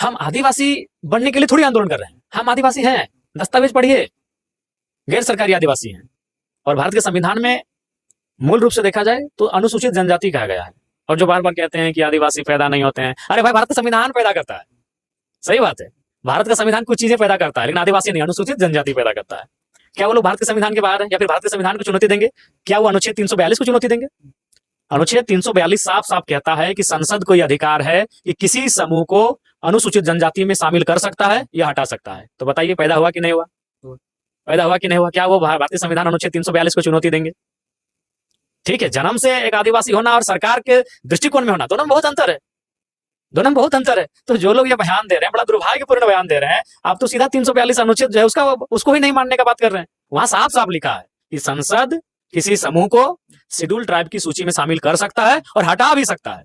हम आदिवासी बनने के लिए थोड़ी आंदोलन कर रहे हैं, हम आदिवासी हैं, दस्तावेज पढ़िए, गैर सरकारी आदिवासी हैं। और भारत के संविधान में मूल रूप से देखा जाए तो अनुसूचित जनजाति कहा गया है। और जो बार बार कहते हैं कि आदिवासी पैदा नहीं होते हैं, अरे भाई भारत का संविधान पैदा करता है, सही बात है, भारत का संविधान कुछ चीजें पैदा करता है, लेकिन आदिवासी नहीं, अनुसूचित जनजाति पैदा करता है। क्या वो लोग भारत के संविधान के बाहर है या फिर भारत के संविधान को चुनौती देंगे? क्या वो अनुच्छेद 342 को चुनौती देंगे? अनुच्छेद 342 साफ साफ कहता है कि संसद को यह अधिकार है कि किसी समूह को अनुसूचित जनजाति में शामिल कर सकता है या हटा सकता है। तो बताइए पैदा हुआ कि नहीं हुआ? पैदा हुआ कि नहीं हुआ? क्या वो भारतीय संविधान अनुच्छेद 342 को चुनौती देंगे? ठीक है, जन्म से एक आदिवासी होना और सरकार के दृष्टिकोण में होना, दोनों में बहुत अंतर है, दोनों में बहुत अंतर है। तो जो लोग ये बयान दे रहे हैं, बड़ा दुर्भाग्यपूर्ण बयान दे रहे हैं, आप तो सीधा 342 अनुच्छेद जो है उसको ही नहीं मानने का बात कर रहे हैं। वहां साफ साफ लिखा है कि संसद किसी समूह को शेड्यूल ट्राइब की सूची में शामिल कर सकता है और हटा भी सकता है।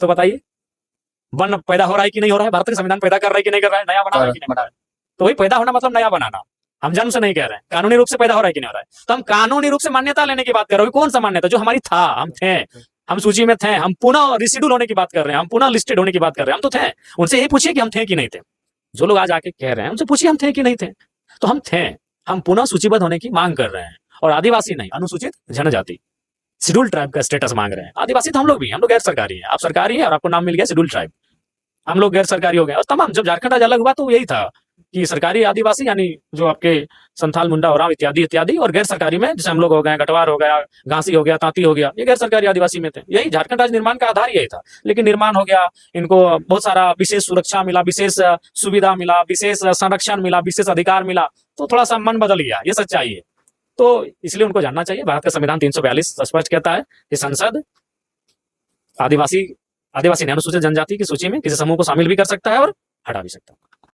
तो बताइए वन पैदा हो रहा है कि नहीं हो रहा है? भारत का संविधान पैदा कर रहा है कि नहीं कर रहा है? नया बना रहा है कि नहीं बना रहा है? तो वही पैदा होना मतलब नया बनाना। हम जन्म से नहीं कह रहे हैं, कानूनी रूप से पैदा हो रहा है कि नहीं हो रहा है? तो हम कानूनी रूप से मान्यता लेने की बात कर रहे हैं। कौन सा मान्यता? जो हमारी था, हम थे, हम सूची में थे, हम पुनः रिसिड्यूल होने की बात कर रहे हैं, हम पुनः लिस्टेड होने की बात कर रहे हैं। हम तो थे, उनसे यही पूछिए कि हम थे कि नहीं थे। जो लोग आज आके कह रहे हैं उनसे पूछिए हम थे कि नहीं थे। तो हम थे, हम पुनः सूचीबद्ध होने की मांग कर रहे हैं, और आदिवासी नहीं, अनुसूचित जनजाति, शेड्यूल ट्राइब का स्टेटस मांग रहे हैं। आदिवासी तो हम लोग भी, हम लोग गैर सरकारी हैं, आप सरकारी हैं और आपको नाम मिल गया शेड्यूल ट्राइब, हम लोग गैर सरकारी हो गए। और तमाम जब झारखंड आज अलग हुआ तो यही था कि सरकारी आदिवासी यानी जो आपके संथाल, मुंडा, ओरांव इत्यादि इत्यादि, और गैर सरकारी में जैसे हम लोग हो गए, गटवार हो गया, घासी हो गया, तांती हो गया, ये गैर सरकारी आदिवासी में थे। यही झारखंड राज्य निर्माण का आधार यही था। लेकिन निर्माण हो गया, इनको बहुत सारा विशेष सुरक्षा मिला, विशेष सुविधा मिला, विशेष संरक्षण मिला, विशेष अधिकार मिला, तो थोड़ा सा मन बदल गया, ये सच्चाई है। तो इसलिए उनको जानना चाहिए, भारत का संविधान 342 स्पष्ट कहता है कि संसद आदिवासी ने अनुसूचित जनजाति की सूची में किसी समूह को शामिल भी कर सकता है और हटा भी सकता है।